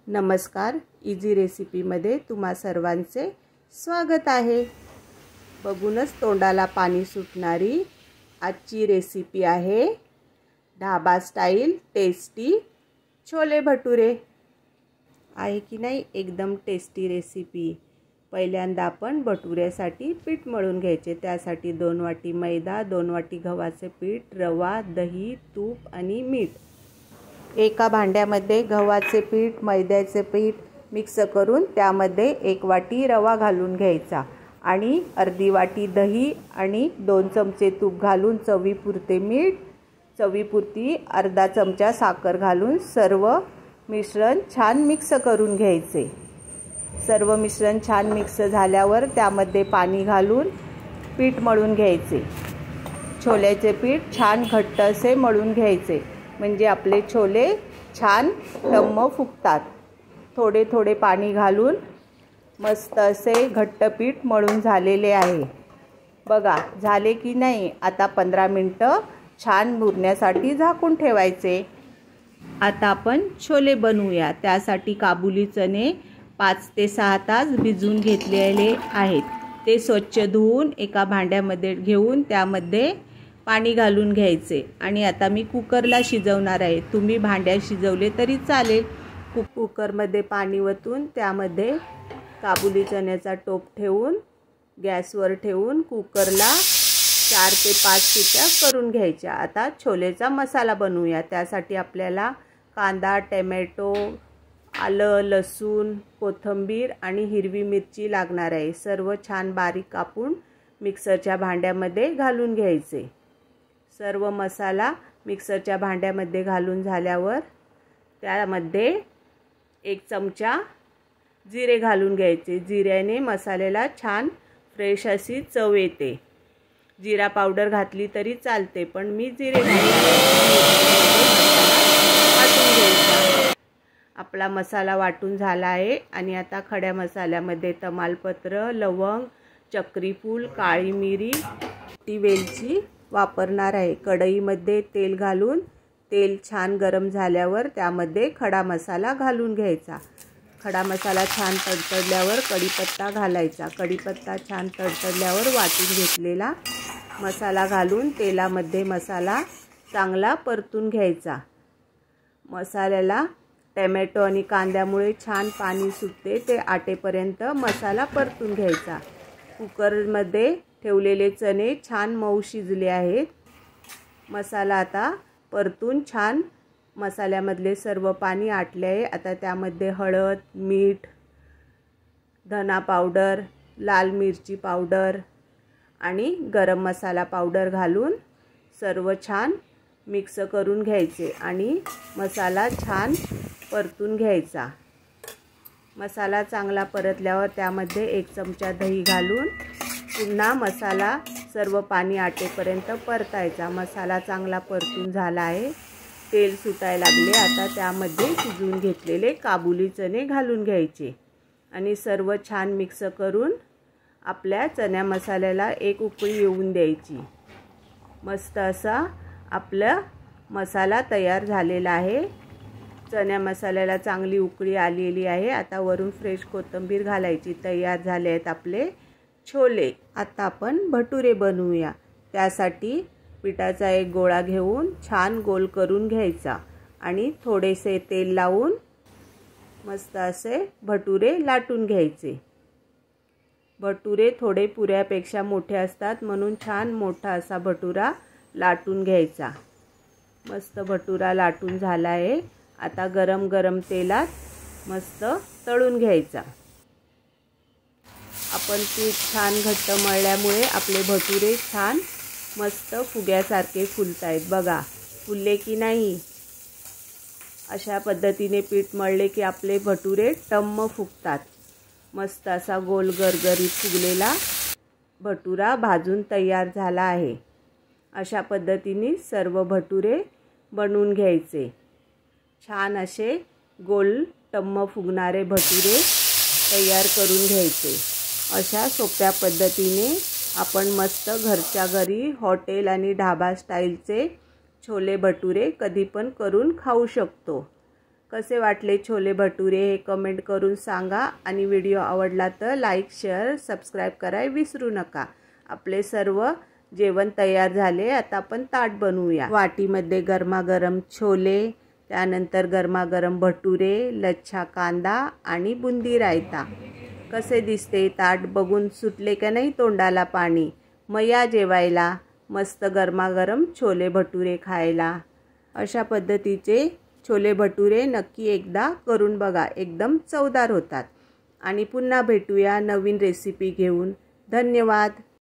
नमस्कार, इझी रेसिपीमध्ये तुम्हा सर्वांचे स्वागत आहे। बघूनच तोंडाला पाणी सुटणारी आजची रेसिपी आहे ढाबा स्टाईल टेस्टी छोले भटुरे। आहे की नाही एकदम टेस्टी रेसिपी। पहिल्यांदा आपण भटुऱ्यासाठी पीठ मळून घ्यायचे। त्यासाठी 2 वाटी मैदा, 2 वाटी गव्हाचे पीठ, रवा, दही, तूप आणि मीठ। एका भांड्यामध्ये गव्हाचे पीठ, मैद्याचे पीठ मिक्स करून त्यामध्ये 1 वाटी रवा घालून घ्यायचा आणि अर्धी वाटी दही आणि 2 चमचे तूप घालून चवीपुरते मीठ, चवीपुरती अर्धा चमचा साखर घालून सर्व मिश्रण छान मिक्स करून घ्यायचे। सर्व मिश्रण छान मिक्स झाल्यावर त्यामध्ये पाणी घालून पीठ मळून घ्यायचे। छोल्याचे पीठ छान घट्ट असे मळून घ्यायचे, म्हणजे आपले छोले छान टम्म फुगतात। थोडे थोडे पाणी घालून मस्त असे घट्ट पीठ मळून झालेले आहे। बघा झाले की नाही। आता 15 मिनिटं छान मुरण्यासाठी झाकून ठेवायचे। आता आपण छोले बनवूया। त्यासाठी काबुली चणे 5 ते 6 तास भिजवून घेतलेले आहेत। ते स्वच्छ धुवून एका भांड्यामध्ये घेऊन त्यामध्ये पाणी घालून घ्यायचे आणि आता मी कुकरला शिजवणार आहे। तुम्ही भांड्यात शिजवले तरी चालेल। कुकरमध्ये पाणी ओतून त्यामध्ये काबुली चण्याचा टोप ठेवून गॅसवर ठेवून कुकरला 4 ते 5 शिट्या करून घ्यायच्या। आता छोलेचा मसाला बनवूया। त्यासाठी आपल्याला कांदा, टोमॅटो, आलं, लसूण, कोथिंबीर आणि हिरवी मिरची लागणार आहे। सर्व छान बारीक कापून मिक्सरच्या भांड्यामध्ये घालून घ्यायचे। सर्व मसाला मिक्सरच्या भांड्यामध्ये घालून झाल्यावर त्यामध्ये 1 चमचा जिरे घालून घ्यायचे। जिऱ्याने मसाल्याला छान फ्रेश अशी चव येते। जिरा पावडर घातली तरी चालते, पण मी जिरे वाटून घ्यायचा। आपला मसाला वाटून झाला आहे आणि आता खड्या मसाल्यामध्ये तमालपत्र, लवंग, चक्रीफूल, काळी मिरी, ती वेलची वापरणार आहे। कढईमध्ये तेल घालून तेल छान गरम झाल्यावर त्यामध्ये खडा मसाला घालून घ्यायचा। खडा मसाला छान तडतडल्यावर कढीपत्ता घालायचा। कढीपत्ता छान तडतडल्यावर वाटून घेतलेला मसाला घालून तेलामध्ये मसाला चांगला परतून घ्यायचा। मसाल्याला टोमॅटो आणि कांद्यामुळे छान पाणी सुटते, ते आटेपर्यंत मसाला परतून घ्यायचा। कुकरमध्ये ठेवलेले चणे छान मऊ शिजले आहेत। मसाला आता परतून छान मसाल्यामधले सर्व पाणी आटले आहे। आता त्यामध्ये हळद, मीठ, धना पावडर, लाल मिरची पावडर आणि गरम मसाला पावडर घालून सर्व छान मिक्स करून घ्यायचे आणि मसाला छान परतून घ्यायचा। मसाला चांगला परतल्यावर त्यामध्ये 1 चमचा दही घालून पुन्हा मसाला सर्व पाणी आटेपर्यंत परतायचा। मसाला चांगला परतून झाला आहे, तेल सुटायला लागले। आता त्यामध्ये शिजवून घेतलेले काबुली चणे घालून घ्यायचे आणि सर्व छान मिक्स करून आपल्या चण्या मसाल्याला 1 उकळी येऊन द्यायची। मस्त असा आपला मसाला तयार झालेला आहे। चण्या मसाल्याला चांगली उकळी आलेली आहे। आता वरून फ्रेश कोथिंबीर घालायची। तयार झाले आहेत आपले छोले। आता आपण भटुरे बनवूया। त्यासाठी पिठाचा एक गोळा घेऊन छान गोल करून घ्यायचा आणि थोडेसे तेल लावून मस्त असे भटुरे लाटून घ्यायचे। भटुरे थोडे पुऱ्यापेक्षा मोठे असतात, म्हणून छान मोठा असा भटुरा लाटून घ्यायचा। मस्त भटुरा लाटून झाला आहे। आता गरम गरम तेलात मस्त तळून घ्यायचा। आपण पीठ छान घट्ट मळल्यामुळे आपले भटुरे छान मस्त फुग्यासारखे फुलत आहेत। बघा फुलले की नाही। अशा पद्धतीने पीठ मळले की आपले भटुरे टम्म फुगतात। मस्त असा गोल गरगरीत फुगलेला भटुरा भाजून तयार झाला आहे। अशा पद्धतीने सर्व भटुरे बनवून घ्यायचे। छान असे गोल टम्म फुगणारे भटुरे तयार करून घ्यायचे। अशा सोप्या पद्धतीने आपण मस्त घरच्या घरी हॉटेल आणि ढाबा स्टाईलचे छोले भटुरे कधी पण करून खाऊ शकतो। कसे वाटले छोले भटुरे हे कमेंट करून सांगा आणि व्हिडिओ आवडला तर लाईक शेअर सबस्क्राईब करायला विसरू नका। आपले सर्व जेवण तयार झाले। आता आपण ताट बनवूया। वाटीमध्ये गरमागरम छोले, त्यानंतर गरमागरम भटुरे, लच्छा कांदा आणि बुंदी रायता। कसे दिसते ताट बघून सुटले का नाही तोंडाला पाणी? मग या जेवायला मस्त गरमागरम छोले भटुरे खायला। अशा पद्धतीचे छोले भटुरे नक्की एकदा करून बघा, एकदम चवदार होतात। आणि पुन्हा भेटूया नवीन रेसिपी घेऊन। धन्यवाद।